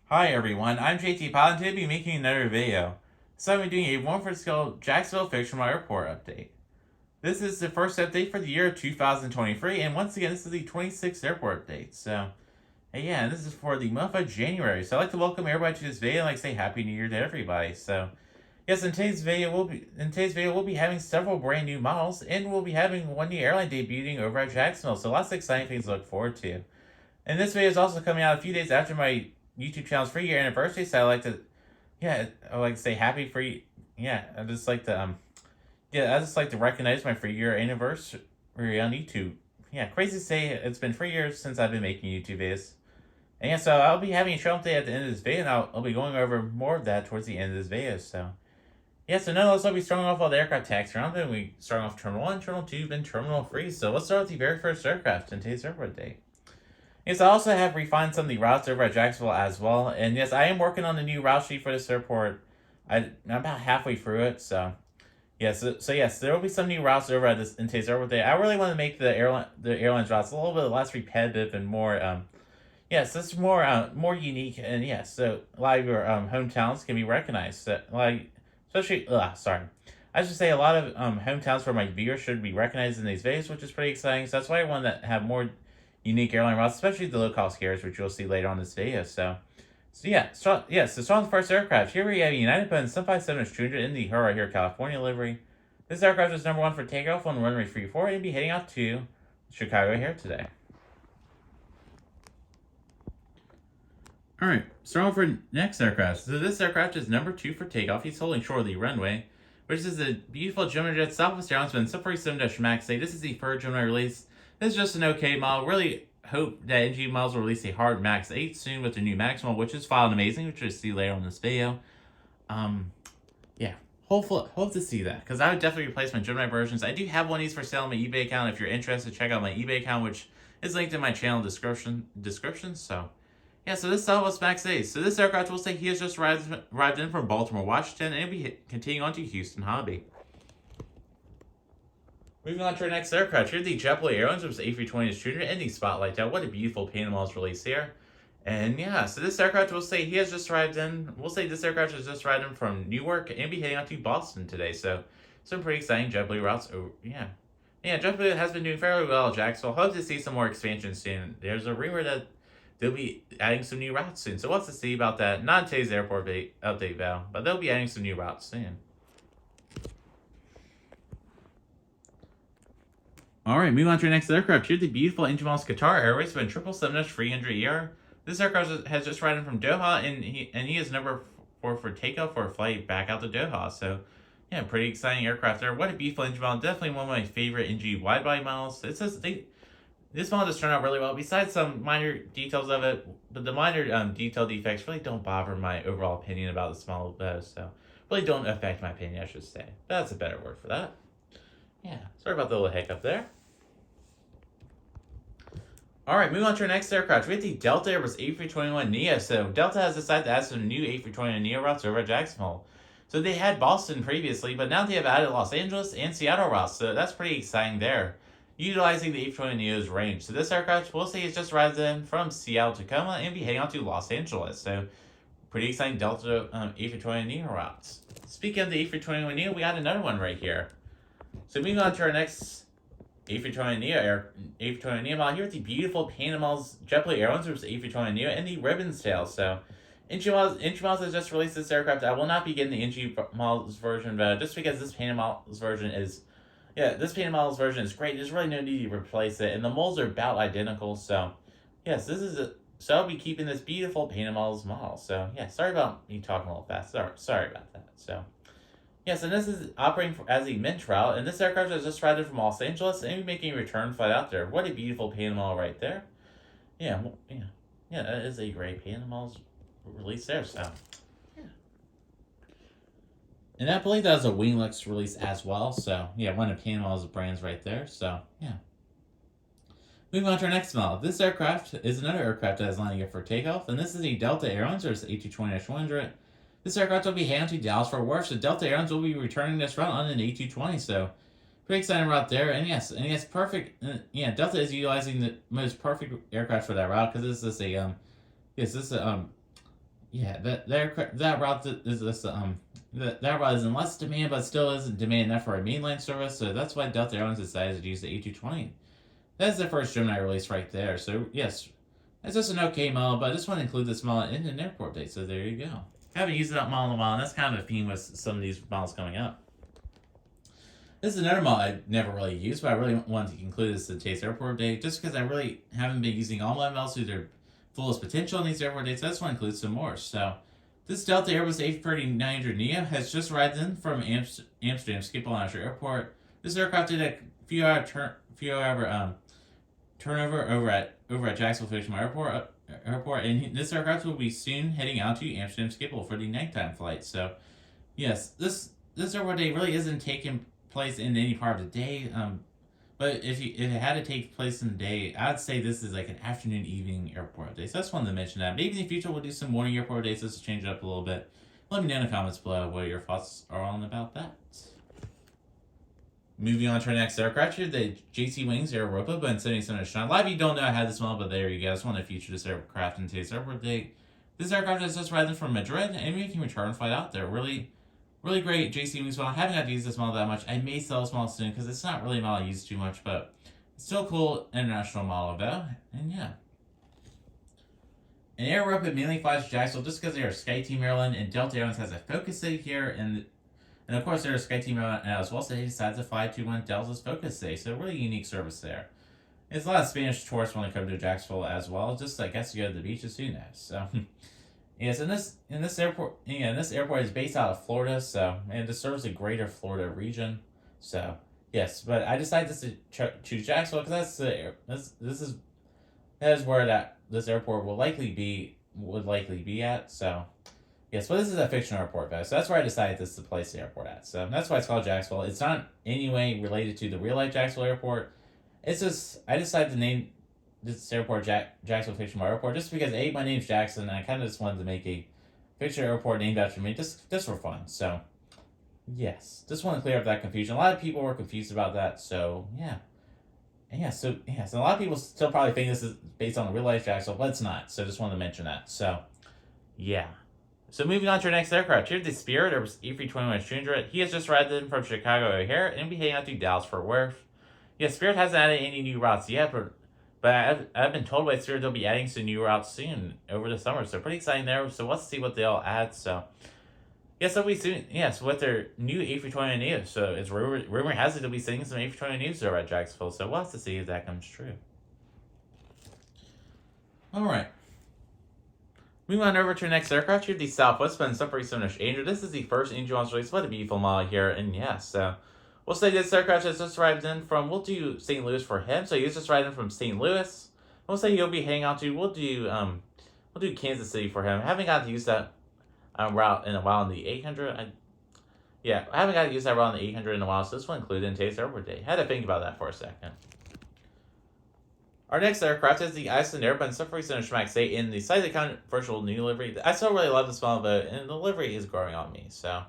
Hi everyone, I'm JT Pilot and today I'll be making another video. So I'm doing a 1 for scale Jacksonville Fictional Airport update. This is the first update for the year of 2023, and once again, this is the 26th airport update. So, yeah, this is for the month of January. So I'd like to welcome everybody to this video and say Happy New Year to everybody. So, yes, in today's video we'll be having several brand new models, and we'll be having one new airline debuting over at Jacksonville. So lots of exciting things to look forward to. And this video is also coming out a few days after my YouTube channel's 3-year anniversary, so I like to say happy free. Yeah, I just like to recognize my 3-year anniversary on YouTube. Yeah, crazy to say it's been 3 years since I've been making YouTube videos. And yeah, so I'll be having a show update at the end of this video, and I'll be going over more of that towards the end of this video. So yeah, so nonetheless, I'll be starting off all the aircraft tags around, and we starting off Terminal 1, Terminal 2, then Terminal 3. So let's start with the very first aircraft in today's airport day. Yes, I also have refined some of the routes over at Jacksonville as well. And yes, I am working on the new route sheet for this airport. I'm about halfway through it, so yes, yes, there will be some new routes over at this in today's airport day. I really want to make the airlines routes a little bit less repetitive and more yes, it's more unique, and yes, so a lot of your hometowns can be recognized. So, like especially sorry. I should say a lot of hometowns for my viewers should be recognized in these videos, which is pretty exciting. So that's why I want to have more unique airline routes, especially the low-cost carriers, which you'll see later on in this video. So on the first aircraft. Here we have United Boeing 757-200 in the Her right here, California livery. This aircraft is number 1 for takeoff on runway 34 and be heading out to Chicago here today. Alright, starting for next aircraft. So this aircraft is number 2 for takeoff. He's holding short of the runway, which is a beautiful Gemini jet Southwest Airlines Boeing 747-MAX 8. This is the third Gemini release. This is just an okay model. Really hope that NG models will release a hard Max 8 soon with the new Max model, which is filed amazing, which you'll see later on in this video. Yeah, hope to see that, because I would definitely replace my Gemini versions. I do have one of these for sale on my eBay account. If you're interested, check out my eBay account, which is linked in my channel description. So, yeah, so this Southwest Max 8. So this aircraft will say he has just arrived in from Baltimore, Washington, and will be continuing on to Houston Hobby. Moving on to our next aircraft. Here, the JetBlue Airlines, which is A320-200 and the Spotlight out. What a beautiful Panama's release here. And yeah, so this aircraft will say he has just arrived in. We'll say this aircraft has just arrived in from Newark and be heading out to Boston today. So some pretty exciting JetBlue routes. Oh, yeah. Yeah, JetBlue has been doing fairly well at Jacksonville. Hope to see some more expansion soon. There's a rumor that they'll be adding some new routes soon. So what's to see about that? Not in today's airport update, Val, but they'll be adding some new routes soon. Alright, moving on to our next aircraft. Here's the beautiful engine models Qatar Airways Boeing 777-300ER. This aircraft has just arrived in from Doha, and he is number 4 for takeoff for a flight back out to Doha. So, yeah, pretty exciting aircraft there. What a beautiful engine model. Definitely one of my favorite NG wide-body models. This model just turned out really well, besides some minor details of it. But the minor detail defects really don't bother my overall opinion about this model, though. So, really don't affect my opinion, I should say. That's a better word for that. Yeah, sorry about the little hiccup there. Alright, moving on to our next aircraft. We have the Delta Airbus A321neo. So Delta has decided to add some new A321neo routes over at Jacksonville. So they had Boston previously, but now they have added Los Angeles and Seattle routes. So that's pretty exciting there, utilizing the A320neo's range. So this aircraft, we'll say, it's just arrived in from Seattle to Tacoma and be heading out to Los Angeles. So pretty exciting Delta A320neo routes. Speaking of the A321neo, we got another one right here. So moving on to our next A320neo model. Here with the beautiful Panama's JetBlue Airlines, which is A320neo, and the Ribbons tail. So, NG Models has just released this aircraft. I will not be getting the NG Models version, but just because this Panama's version is, this Panama's version is great. There's really no need to replace it, and the molds are about identical. So, yes, so I'll be keeping this beautiful Panama's model. So, yeah, sorry about me talking a little fast. Sorry about that. So. Yes, and this is operating as a Mint route, and this aircraft has just arrived from Los Angeles and be making a return flight out there. What a beautiful Panama right there. Yeah, that is a great Panama's release there, so, yeah. And I believe that was a Winglux release as well, so, yeah, one of Panama's brands right there, so, yeah. Moving on to our next model. This aircraft is another aircraft that is lining up for takeoff, and this is a Delta Airlines, or it's A220-100. This aircraft will be heading to Dallas-Fort Worth, so Delta Airlines will be returning this route on an A220, so pretty exciting route there. And yes, perfect. Delta is utilizing the most perfect aircraft for that route, because this is Yeah, that route is this that route is in less demand, but still isn't demand enough for a mainline service. So that's why Delta Airlines decided to use the A220. That's the first Gemini release right there. So yes, it's just an okay model, but I just want to include this model in an airport date. So there you go. I haven't used that model in a while, and that's kind of a theme with some of these models coming up. This is another model I never really used, but I really wanted to include this in today's airport date, just because I really haven't been using all my models to their fullest potential in these airport dates. So I just want to include some more. So this Delta Airbus A330-900neo has just arrived in from Amsterdam Schiphol International Airport. This aircraft did a few hour turnover over at Jacksonville Fictional Airport, and this aircraft will be soon heading out to Amsterdam Schiphol for the nighttime flight. So yes, this airport day really isn't taking place in any part of the day. But if it had to take place in the day, I'd say this is like an afternoon, evening airport day. So I just wanted to mention that. Maybe in the future we'll do some morning airport days just to change it up a little bit. Let me know in the comments below what your thoughts are on about that. Moving on to our next aircraft here, the JT Wings Air Europa Boeing 787-9. A lot of you don't know I had this model, but there you go. I just want to feature this aircraft in today's airport date. This aircraft is just arriving from Madrid, and we can return and flight out there. Really great JC Wings model. I haven't got to use this model that much. I may sell this model soon because it's not really a model I use too much, but it's still a cool international model though. And yeah. And Air Europa mainly flies to Jacksonville just because they are SkyTeam Maryland, and Delta Airlines has a focus city here, and of course they're SkyTeam Maryland as well, so they decided to fly to one Delta's focus city. So a really unique service there. It's a lot of Spanish tourists when they come to Jacksonville as well. Just I guess you go to the beaches, who knows? So yes, and this airport is based out of Florida, so and it serves the greater Florida region. So yes, but I decided to choose Jacksonville because that is where this airport would likely be at. So yes, but this is a fictional airport though, so that's where I decided this to place the airport at. So that's why it's called Jacksonville. It's not in any way related to the real life Jacksonville Airport. It's just I decided to name this airport Jacksonville Fictional Airport just because my name's Jackson, and I kind of just wanted to make a fictional airport named after me just for fun. So yes, just want to clear up that confusion. A lot of people were confused about that. So yeah. So a lot of people still probably think this is based on the real life Jacksonville, but it's not. So just wanted to mention that. So yeah. So moving on to our next aircraft, here's the Spirit Airbus A321-300. He has just arrived in from Chicago O'Hare and will be heading out to Dallas Fort Worth. Yeah, Spirit hasn't added any new routes yet, but I've been told by Spirit they'll be adding some new routes soon over the summer. So pretty exciting there. So let's see what they'll add. So yes, they'll be soon. Yes, with their new A320neo. So it's rumor has it they'll be sending some A320neos over at Jacksonville. So we'll have to see if that comes true. All right. Moving on over to our next aircraft here, the Southwest Boeing 747-800. This is the first engine launch release. What a beautiful model here. And yes, so we'll say this aircraft has just arrived in from, we'll do St. Louis for him. So he's just arrived in from St. Louis. We'll say he'll be heading out to, we'll do Kansas City for him. I haven't got to use that route in a while in the 800. I haven't got to use that route in the 800 in a while, so this will include in today's airport day. I had to think about that for a second. Our next aircraft is the Iceland Airplane 747-8 in the slightly controversial new livery. I still really love this model, but and the livery is growing on me. So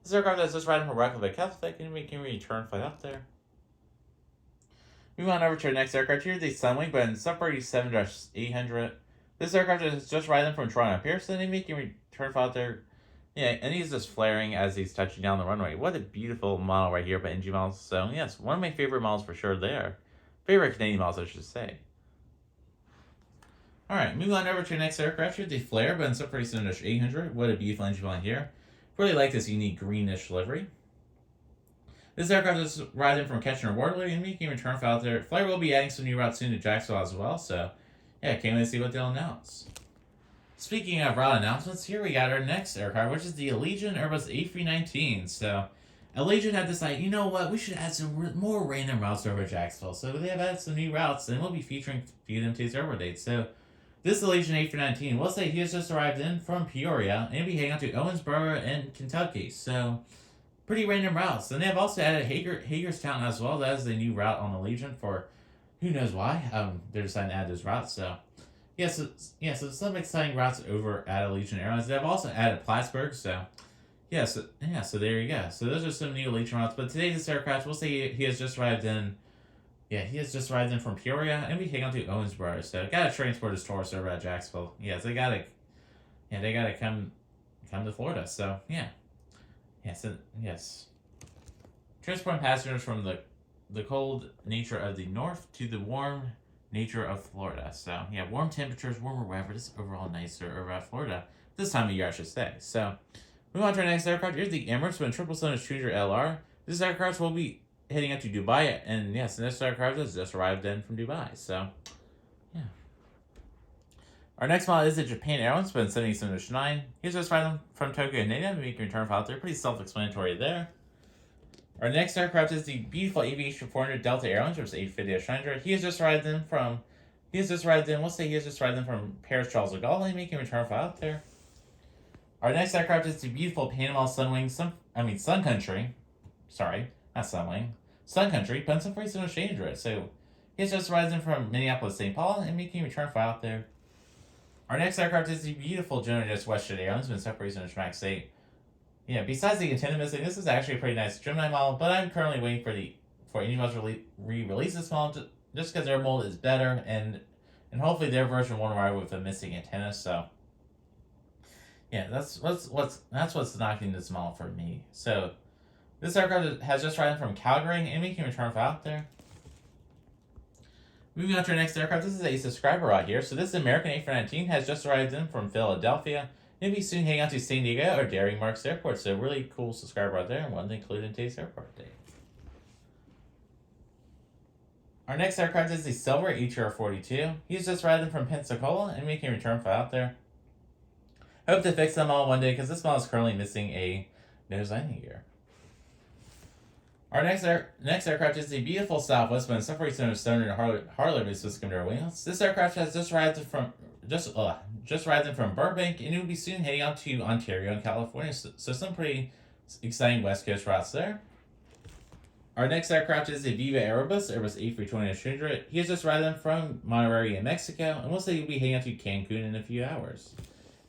this aircraft is just riding from Reykjavik, Catholic, and we can return flight out there. Moving on over to our next aircraft here, the Sunwing Boeing 747-800. This aircraft is just riding from Toronto Pearson, and we can return flight out there. Yeah, and he's just flaring as he's touching down the runway. What a beautiful model right here by NG Models. So yes, one of my favorite models for sure there. Favorite Canadian models, I should say. Alright, moving on over to our next aircraft here, the Flair Boeing 747-800. What a beautiful engine on here. Really like this unique greenish livery. This aircraft is riding from Kitchener-Waterloo, and we can return flight out there. Flair will be adding some new routes soon to Jacksonville as well, so yeah, can't wait to see what they'll announce. Speaking of route announcements, here we got our next aircraft, which is the Allegiant Airbus A319. So Allegiant had decided, you know what, we should add some more random routes over Jacksonville. So they have added some new routes, and we'll be featuring a few of them today's airport dates. So this Allegiant A319, we'll say he has just arrived in from Peoria, and will be heading out to Owensboro in Kentucky. So pretty random routes. And they have also added Hagerstown as well. That is the new route on Allegiant for who knows why. They're deciding to add those routes. So so some exciting routes over at Allegiant Airlines. They have also added Plattsburgh. So so there you go. So those are some new Allegiant routes. But today this aircraft, we'll say he has just arrived in. Yeah, he has just arrived in from Peoria, and we heading on to Owensboro. So gotta transport his tourists over at Jacksonville. Yes, they gotta yeah, they gotta come to Florida. So yeah, yes. Transporting passengers from the cold nature of the north to the warm nature of Florida. So yeah, warm temperatures, warmer weather, just overall nicer over Florida this time of year, I should say. So moving on to our next aircraft. Here's the Emirates 777-200 LR. This aircraft will be heading out to Dubai, and yes, this aircraft has just arrived in from Dubai. So yeah. Our next model is the Japan Airlines Boeing 787-9. Here's just flying from Tokyo and Nina. We can return file there. Pretty self-explanatory there. Our next aircraft is the beautiful Aviation 400 Delta Airlines, which is A350-900. He has just arrived in from Paris Charles de Gaulle, and we can return file out there. Our next aircraft is the beautiful Panama Sun Country. Sorry, not Sunwing. Sun Country, Penson 47-800. So he has just arrived in from Minneapolis, St. Paul, and we can return file out there. Our next aircraft is the beautiful General WestJet Airlines, been separated in Max 8. Yeah, besides the antenna missing, this is actually a pretty nice Gemini model, but I'm currently waiting for any models to re-release this model just because their mold is better, and hopefully their version won't arrive with a missing antenna. So yeah, that's what's knocking this model for me. So this aircraft has just arrived from Calgary, and we can return file out there. Moving on to our next aircraft, this is a subscriber right here. So this American A419 has just arrived in from Philadelphia. It'll be soon heading out to San Diego or Dairy Marks Airport. So really cool subscriber right there, and one to include in today's airport update. Our next aircraft is the Silver ETR-42. He's just arrived in from Pensacola, and we can return file out there. I hope to fix them all one day because this model is currently missing a nose landing gear. Our next aircraft is the beautiful Southwest Boeing 747-700 Harley system door wings. This aircraft has just arrived in from Burbank, and it will be soon heading out to Ontario and California. So some pretty exciting West Coast routes there. Our next aircraft is the Viva Airbus A320-200. He has just arrived in from Monterrey in Mexico, and we'll say he'll be heading out to Cancun in a few hours.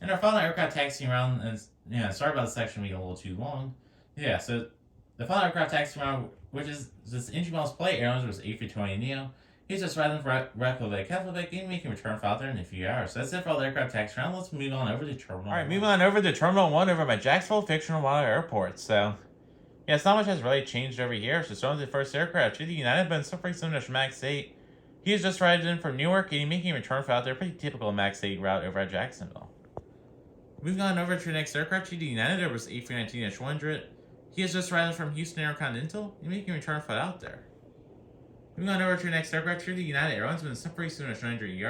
And our final aircraft taxiing around, and yeah, sorry about the section being a little too long. Yeah, so the final aircraft taxi around, which is this Engine Miles Play Airlines, was A320neo. He's just riding for Reykjavik, and we can return file there in a few hours. So that's it for all the aircraft taxi around. Let's move on over to Terminal 1. Alright, moving on over to Terminal 1 over by Jacksonville Fictional Airport. So yeah, it's not much has really changed over here. So starting with the first aircraft to the United Boeing 747 Max 8. He has just arrived in from Newark, and he's making a return file there. Pretty typical Max 8 route over at Jacksonville. Moving on over to the next aircraft to the United Airbus A319-100. He has just arrived from Houston Intercontinental, and making a return flight out there. Moving on over to the next aircraft here, the United Airlines with a separate 700 He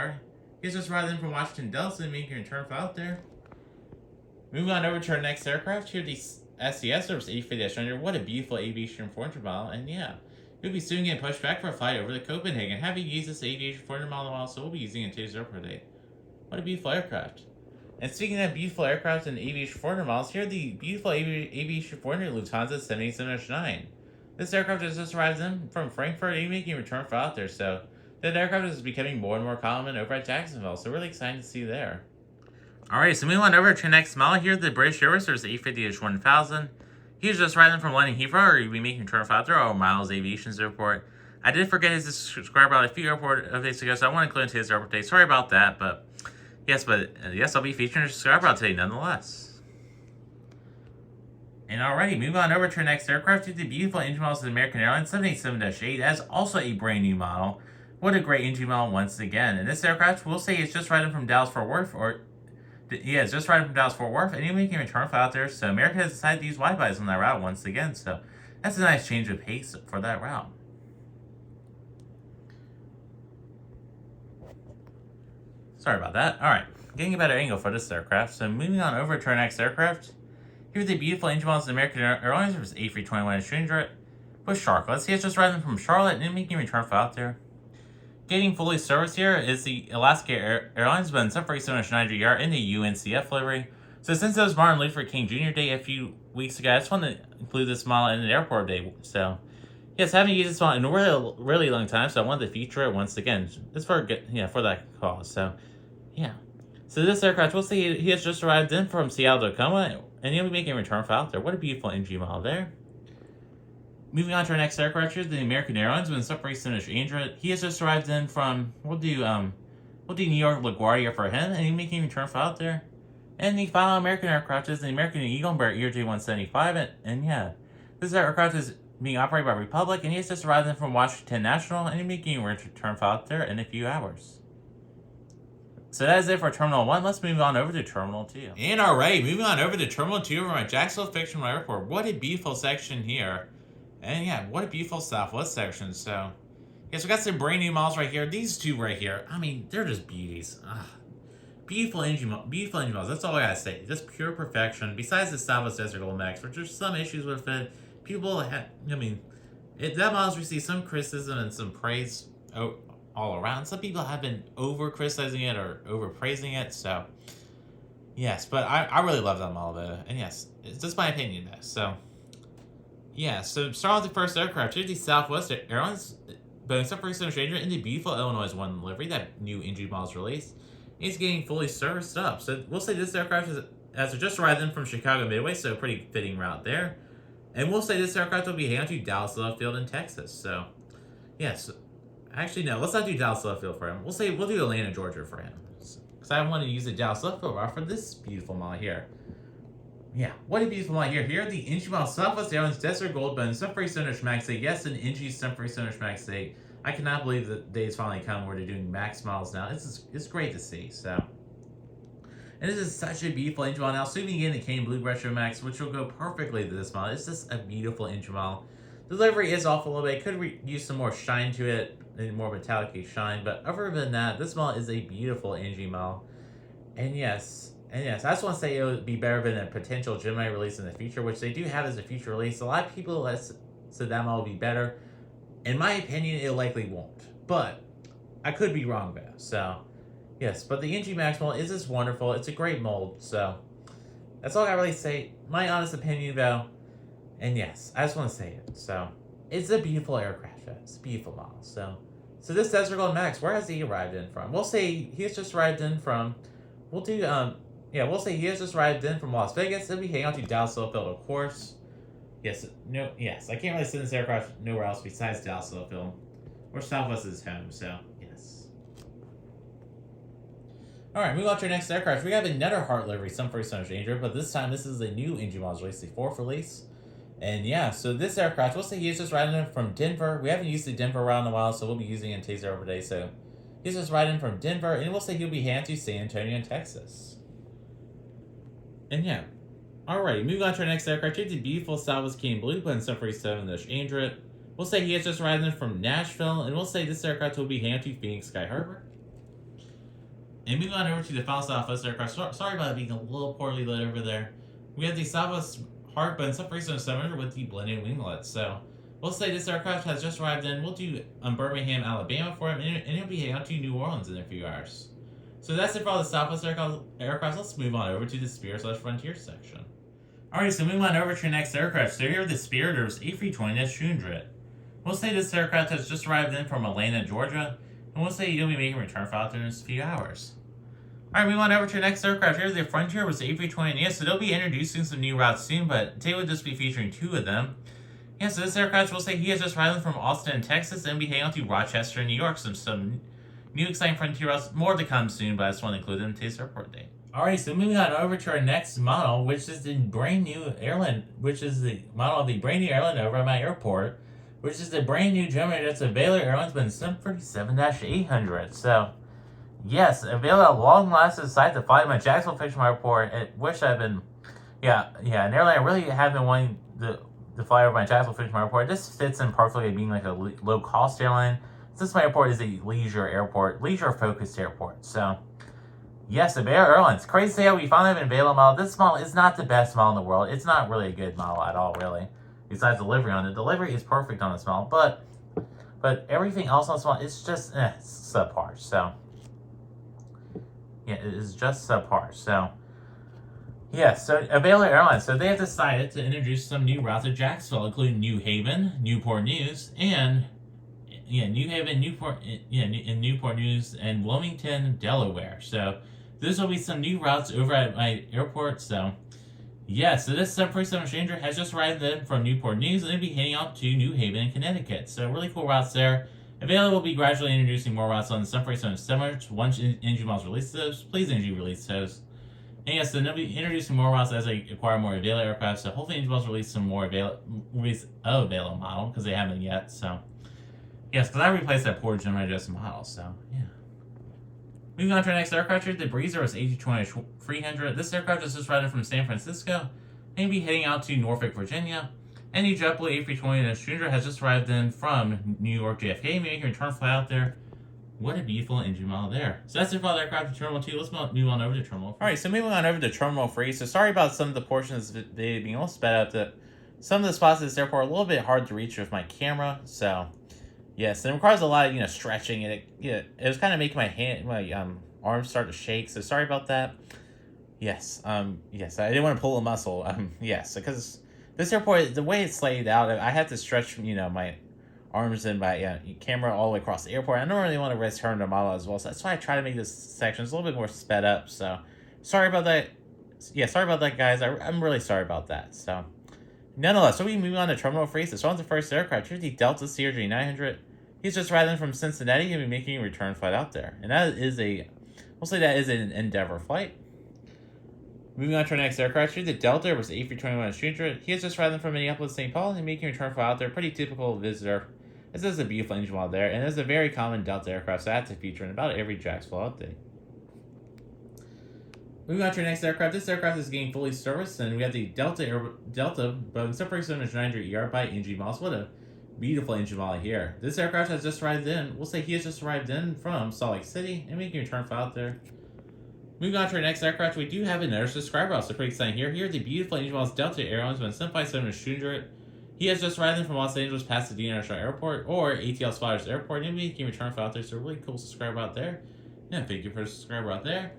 has just arrived in from Washington Delta, and making a return flight out there. Moving on over to our next aircraft here, the SCS Service A350-100. What a beautiful Aviation 400 model, and yeah, he'll be soon getting pushed back for a flight over to Copenhagen. Having used this Aviation 400 model, so we'll be using it in today's airport date. What a beautiful aircraft. And speaking of beautiful aircraft and Aviation 400 models, here are the beautiful Aviation 400 Lufthansa 787-9. This aircraft has just arrived in from Frankfurt, and making a return flight out there, so that aircraft is becoming more and more common over at Jacksonville, so really exciting to see there. Alright, so moving on over to the next model here, the British Airways A350-1000. He's just arriving from London Heathrow, or he'll be making a return flight out there, or Miles Aviation's airport. I did forget his subscriber a few airport updates ago, so I want to include into his airport update. Sorry about that, but yes, I'll be featuring a subscriber out today nonetheless. And alrighty, moving on over to our next aircraft, to the beautiful engine models of the American Airlines 787-8. That is also a brand new model. What a great engine model once again. And this aircraft, we'll say, it's just riding from Dallas-Fort Worth, it's just riding from Dallas-Fort Worth, and even making a return flight out there. So America has decided to use Wi-Fi's on that route once again. So that's a nice change of pace for that route. Sorry about that. Alright, getting a better angle for this aircraft. So moving on over to our next aircraft. Here's the beautiful engine models of American Airlines, which is A321-200 with Charlotte. Let's see, it's just riding from Charlotte and making a return flight out there. Getting fully serviced here is the Alaska Airlines, but in some 790 in the UNCF livery. So since it was Martin Luther King Jr. Day a few weeks ago, I just wanted to include this model in an airport day. So yes, I haven't used this model in a really long time, so I wanted to feature it once again. It's for that cause. So yeah. So this aircraft, we'll see, he has just arrived in from Seattle to Tacoma, and he'll be making a return flight out there. What a beautiful NG model there. Moving on to our next aircraft here, the American Airlines with separation Android. He has just arrived in from, we'll do New York LaGuardia for him, and he's making a return flight out there. And the final American aircraft is the American Eagle Bird ERJ-175, and yeah, this aircraft is being operated by Republic, and he's just arrived in from Washington National, and he's making a return flight out there in a few hours. So that is it for Terminal 1. Let's move on over to Terminal 2. And alright, moving on over to Terminal 2 over at Jacksonville Fictional Airport. What a beautiful section here. And yeah, what a beautiful Southwest section. So, yes, we got some brand new models right here. These two right here, I mean, they're just beauties. Beautiful engine models. That's all I gotta say. Just pure perfection. Besides the Southwest Desert Gold Max, which there's some issues with it. People have, that model's received some criticism and some praise all around. Some people have been over criticizing it or over praising it. So, yes, but I really love that model though. And yes, it's just my opinion though. So, yeah, so starting with the first aircraft, here's the Southwest Airlines Boeing 747 Stranger in the beautiful Illinois 1 livery. That new engine model's released. It's getting fully serviced up. So we'll say this aircraft has just arrived in from Chicago Midway, so a pretty fitting route there. And we'll say this aircraft will be heading to Dallas Love Field in Texas. So, yes. Actually, no, let's not do Dallas Love Field for him. We'll do Atlanta, Georgia for him. Because I want to use the Dallas Love Field route for this beautiful model here. Yeah, what a beautiful model here. Here are the NG model Southwest Airlines Desert Gold Bone 747 Max 8. Yes, an NG 747 Max 8. I cannot believe that the day's finally come where they're doing max models now. It's great to see. So, and this is such a beautiful engine model. Now, zooming in the Cane Blue Retro Max, which will go perfectly to this model. It's just a beautiful engine model. The delivery is off a little bit. Could use some more shine to it, and more metallic shine. But other than that, this model is a beautiful engine model. And yes, I just want to say it would be better than a potential Gemini release in the future, which they do have as a future release. A lot of people said that model will be better. In my opinion, it likely won't. But I could be wrong though. So, yes. But the NG Max mold is just wonderful. It's a great mold. So, that's all I really say. My honest opinion though. And yes, I just want to say it. So, it's a beautiful aircraft. It's a beautiful model. So this Desert Gold Max, where has he arrived in from? We'll say he's just arrived in from. We'll say he has just arrived in from Las Vegas. He'll be heading out to Dallas Love Field, of course. Yes, I can't really send this aircraft nowhere else besides Dallas Love Field, where Southwest is home, so, yes. Alright, move on to our next aircraft. We have another Heart livery, 747 Stranger, but this time this is a new engine model release, the 4th release. And yeah, so this aircraft, we'll say he's just riding in from Denver. We haven't used the Denver route in a while, so we'll be using it in Taser over today, so he's just riding from Denver, and we'll say he'll be heading to San Antonio, Texas. And yeah. Alrighty, moving on to our next aircraft. Here's the beautiful Southwest Cane Blue Boeing 747-800. We'll say he has just arrived in from Nashville, and we'll say this aircraft will be heading to Phoenix Sky Harbor. And moving on over to the final Southwest aircraft. Sorry about it being a little poorly lit over there. We have the Southwest Heart Boeing 747-700 with the blended winglets. So we'll say this aircraft has just arrived in. We'll do Birmingham, Alabama for him, and he'll be heading out to New Orleans in a few hours. So that's it for all the Southwest aircraft. Let's move on over to the Spirit/Frontier section. Alright, so moving on over to your next aircraft. So here are the Spirit's A320-200. We'll say this aircraft has just arrived in from Atlanta, Georgia, and we'll say you'll be making a return flight in a few hours. Alright, move on over to your next aircraft. Here's the Frontier with the A320, and yes, so they'll be introducing some new routes soon, but today will just be featuring 2 of them. Yeah, so this aircraft, we'll say he has just arrived in from Austin, Texas, and will be heading out to Rochester, New York. Some new exciting Frontier routes, more to come soon, but I just want to include them in today's airport day. Alright, so moving on over to our next model, which is the brand new airline, which is the model of the brand new airline over at my airport, which is the brand new Gemini that's Avelo Airlines Boeing 747-800. So, yes, Avelo at long last decided to fly to my Jacksonville Fictional Airport. And an airline I really have been wanting to fly over my Jacksonville Fictional Airport. This fits in perfectly being like a low cost airline. Since my airport is a leisure focused airport. So, yes, Avelo Airlines. Crazy to say how we finally have an Avelo model. This model is not the best model in the world. It's not really a good model at all, really. Besides delivery on it. Delivery is perfect on this model, but everything else on this model is just subpar. So, yeah, it is just subpar. So, yeah, so Avelo Airlines. So they have decided to introduce some new routes to Jacksonville, including New Haven, Newport News, and Newport News, and Wilmington, Delaware. So those will be some new routes over at my airport. So yeah, so this 747 Stranger has just arrived in from Newport News, and it'll be heading out to New Haven, Connecticut. So really cool routes there. Avelo will be gradually introducing more routes on the 747 once engine models release those. Please engine release those. And yes, then they'll be introducing more models as they acquire more Avelo aircraft. So hopefully, Engine will release some more Avelo model because they haven't yet. So yes, because I replaced that poor Gemini just model. So yeah. Moving on to our next aircraft here, the Breezer is A220-300. This aircraft is just riding from San Francisco and will be heading out to Norfolk, Virginia. And the JetBlue A320-300 has just arrived in from New York JFK, making a return flight out there. What a beautiful engine model there. So that's it for all the aircraft in Terminal 2. Let's move on over to Terminal 3. Alright, so moving on over to Terminal 3. So sorry about some of the portions of the video being a little sped up. Some of the spots at this airport are a little bit hard to reach with my camera. So, yes, it requires a lot of, stretching. And it was kind of making my arms start to shake. So sorry about that. Yes, yes, I didn't want to pull a muscle. Yes, because this airport, the way it's laid out, I had to stretch, my arms and my camera all the way across the airport. I don't really want to return the model as well, so that's why I try to make this section a little bit more sped up. So sorry about that. Yeah, sorry about that, guys. I'm really sorry about that. So nonetheless, so we move on to Terminal 3. So on the first aircraft, here's the Delta CRJ 900. He's just riding from Cincinnati and be making a return flight out there, and that is we'll say that is an Endeavor flight. Moving on to our next aircraft here, the Delta Airbus A321-300. He is just riding from Minneapolis, St. Paul, and making a return flight out there. Pretty typical visitor. This is a beautiful engine model there, and it's a very common Delta aircraft, so that's a feature in about every Jacksonville update. Moving on to our next aircraft, this aircraft is getting fully serviced, and we have the Delta Boeing 747-900ER by engine models. What a beautiful engine model here. This aircraft has just arrived in, we'll say he has just arrived in from Salt Lake City, and making a return flight out there. Moving on to our next aircraft, we do have another subscriber, so pretty exciting here. Here are the beautiful engine models Delta Airlines Boeing 757-200. He has just arrived in from Los Angeles Pasadena International Airport, or ATL Spiders Airport, and we can return flight out there, so really cool subscriber out there. And thank you for the subscriber out there.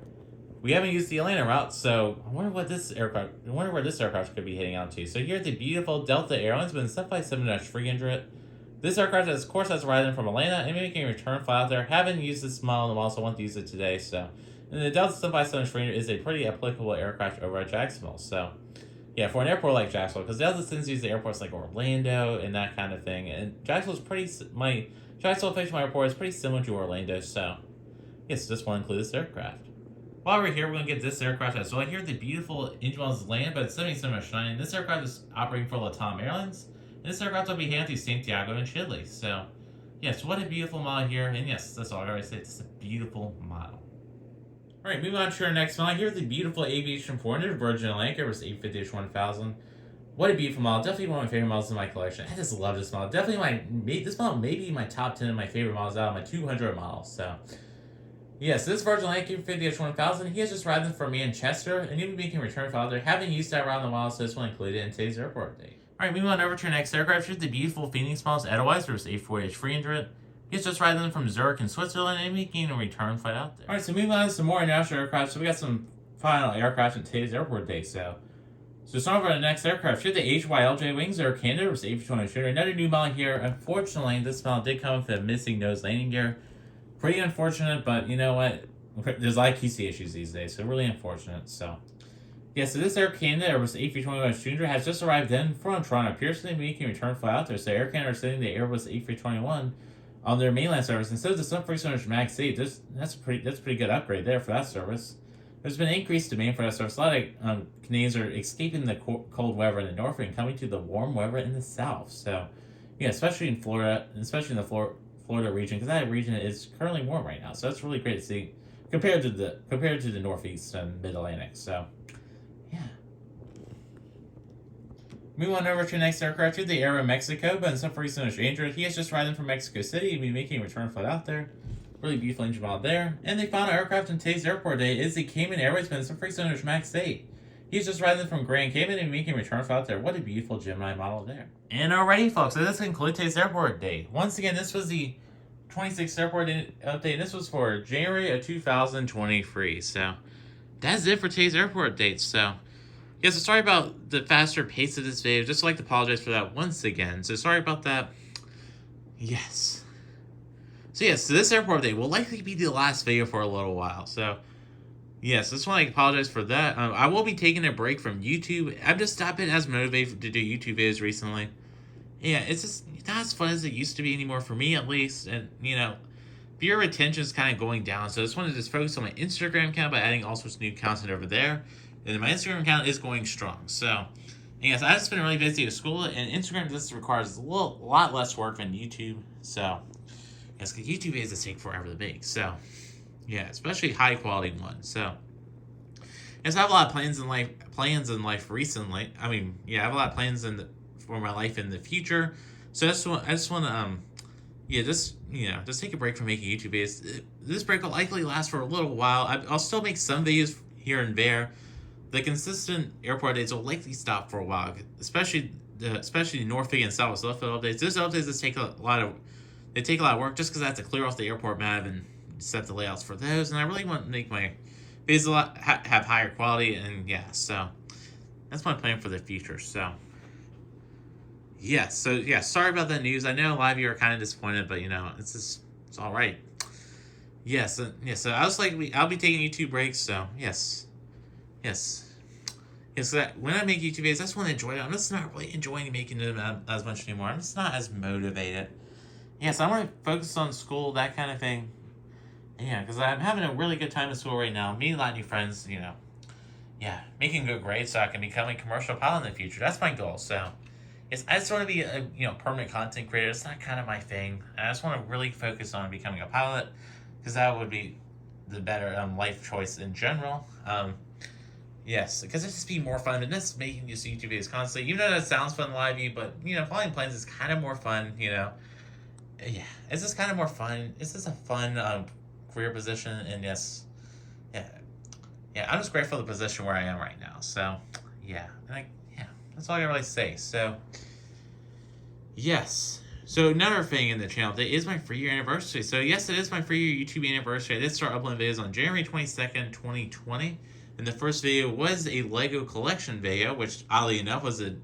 We haven't used the Atlanta route, so I wonder where this aircraft could be heading out to. So here's the beautiful Delta Airlines Boeing 757-300. This aircraft, of course, has arrived in from Atlanta, and we can return flight out there. Haven't used this model, and also want to use it today, so. And the Delta 757-300 is a pretty applicable aircraft over at Jacksonville, so. Yeah, for an airport like Jacksonville, because Delta tends to use the airports like Orlando and that kind of thing. And Jacksonville Fictional Airport is pretty similar to Orlando, so yes, just want to include this aircraft. While we're here, we're going to get this aircraft as well. Here, the beautiful engine model is land, but it's 77-9. This aircraft is operating for LATAM Airlines, and this aircraft will be heading to Santiago in Chile. So, yes, what a beautiful model here, and yes, that's all I gotta say. It's a beautiful model. Alright, moving on to our next model. Here's the beautiful Aviation 400 Virgin Atlantic Airbus A350-1000. What a beautiful model. Definitely one of my favorite models in my collection. I just love this model. Definitely this model may be my top 10 of my favorite models out of my 200 models. So, yes, this Virgin Atlantic A350-1000, he has just arrived from Manchester, and he'll be making a return flight there. Haven't used that around the model, so this one included in today's airport update. Alright, moving on over to our next aircraft. Here's the beautiful Phoenix models Edelweiss Airbus A480-300. He's just riding in from Zurich in Switzerland and making a return flight out there. Alright, so moving on to some more international aircraft. So we got some final aircraft in today's airport day. So starting over the next aircraft. Here, the HYLJ Wings Air Canada was A320-200. Another new model here. Unfortunately, this model did come with a missing nose landing gear. Pretty unfortunate, but you know what? There's a lot of QC issues these days, so really unfortunate. So yeah, so this Air Canada Airbus A321-200 has just arrived in from Toronto Pearson, making a return flight out there. So Air Canada are sending the Airbus A321 on their mainland service instead of the 737 MAX 8. That's a pretty good upgrade there for that service. There's been increased demand for that service. A lot of Canadians are escaping the cold weather in the north and coming to the warm weather in the south. So yeah, especially in Florida, especially in the Florida region, because that region is currently warm right now. So that's really great to see compared to the Northeast and Mid Atlantic. So yeah. Moving on over to the next aircraft here, the Aeromexico, but in some reason Android. He has just arrived in from Mexico City and be making a return flight out there. Really beautiful engine model there. And the final aircraft in today's airport day is the Cayman Airways, but in some reason MAX 8. He's just arrived in from Grand Cayman and making a return flight out there. What a beautiful Gemini model there. And alrighty, folks, so this concludes today's airport day. Once again, this was the 26th airport update. This was for January of 2023. So that's it for today's airport update. So yeah, so sorry about the faster pace of this video. Just like to apologize for that once again. So sorry about that. Yes. So yes, so this airport update will likely be the last video for a little while. So yes, just want to apologize for that. I will be taking a break from YouTube. I've just not been as motivated to do YouTube videos recently. Yeah, it's just not as fun as it used to be anymore for me, at least. And you know, viewer retention is kind of going down. So I just wanted to just focus on my Instagram account by adding all sorts of new content over there. And my Instagram account is going strong. So, yes, I've just been really busy at school, and Instagram just requires a lot less work than YouTube. So, yes, because YouTube videos take forever to make. So, yeah, especially high quality ones. So, yes, I have a lot of plans in life recently. I mean, yeah, I have a lot of plans for my life in the future. So I just want to just take a break from making YouTube videos. This break will likely last for a little while. I'll still make some videos here and there. The consistent airport updates will likely stop for a while, especially the Norfolk and South updates. Those updates just take a lot of work just because I have to clear off the airport map and set the layouts for those. And I really want to make my videos have higher quality, and yeah, so that's my plan for the future. So sorry about that news. I know a lot of you are kind of disappointed, but it's all right. So I'll be taking YouTube breaks. So yes. So that when I make YouTube videos, I just want to enjoy it. I'm just not really enjoying making them as much anymore. I'm just not as motivated. So I want to focus on school, that kind of thing. Yeah, because I'm having a really good time in school right now. Meeting a lot of new friends, making good grades so I can become a commercial pilot in the future. That's my goal. So, yes, I just want to be a permanent content creator. It's not kind of my thing. I just want to really focus on becoming a pilot because that would be the better life choice in general. Yes, because it'd just be more fun than just making these YouTube videos constantly. Even though that sounds fun to a lot of you, but flying planes is kind of more fun. It's just kind of more fun. It's just a fun career position, and I'm just grateful for the position where I am right now. So, that's all I can really say. So, yes. So another thing in the channel today is my 3-year anniversary. So yes, it is my 3-year YouTube anniversary. I did start uploading videos on January 22nd, 2020. And the first video was a Lego collection video, which oddly enough was the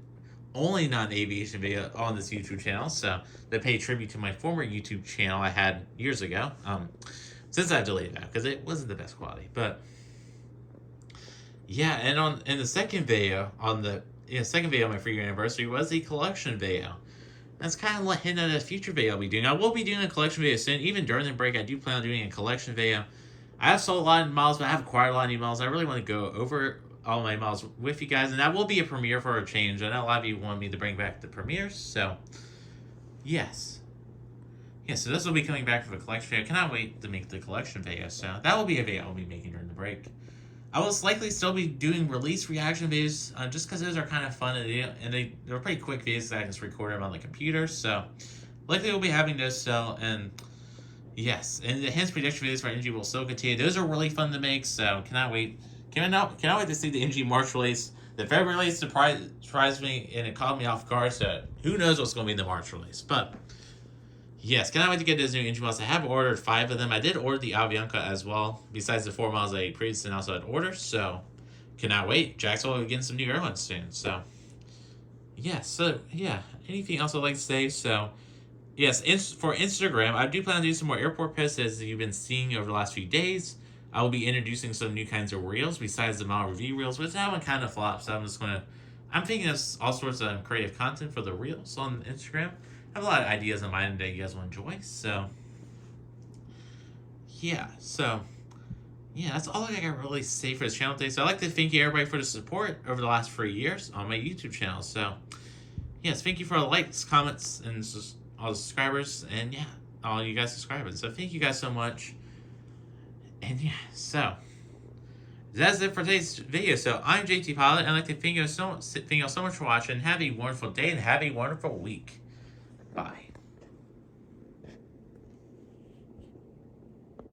only non-aviation video on this YouTube channel. So they pay tribute to my former YouTube channel I had years ago. Since I deleted that because it wasn't the best quality. But yeah, and in the second video on my 3-year anniversary was a collection video. That's kind of hinting at a future video I'll be doing. I will be doing a collection video soon. Even during the break, I do plan on doing a collection video. I have sold a lot of models, but I have acquired a lot of new models. I really want to go over all my models with you guys, and that will be a premiere for a change. I know a lot of you want me to bring back the premieres, so yes. So this will be coming back for the collection video. I cannot wait to make the collection video, so that will be a video I'll be making during the break. I will likely still be doing release reaction videos, just because those are kind of fun, and they're pretty quick videos that I can just record them on the computer, so likely we'll be having those still, and yes, and the enhanced prediction videos for NG will still continue. Those are really fun to make, so cannot wait. Cannot wait to see the NG March release. The February release surprised me, and it caught me off guard, so who knows what's going to be in the March release. But yes, cannot wait to get those new NG models. I have ordered 5 of them. I did order the Avianca as well, besides the 4 models I previously also had ordered, so cannot wait. Jacksonville will be getting some new airlines soon, so anything else I'd like to say, so yes, for Instagram, I do plan to do some more airport posts as you've been seeing over the last few days. I will be introducing some new kinds of reels besides the model review reels, which that one kind of flops. So I'm thinking of all sorts of creative content for the reels on Instagram. I have a lot of ideas in mind that you guys will enjoy. So, that's all I can really say for this channel today. So I'd like to thank you everybody for the support over the last 3 years on my YouTube channel. So, yes, thank you for all the likes, comments, and all the subscribers, and all you guys subscribing. So thank you guys so much. And so that's it for today's video. So I'm JT Pilot, and I'd like to thank you all so much for watching. Have a wonderful day and have a wonderful week. Bye.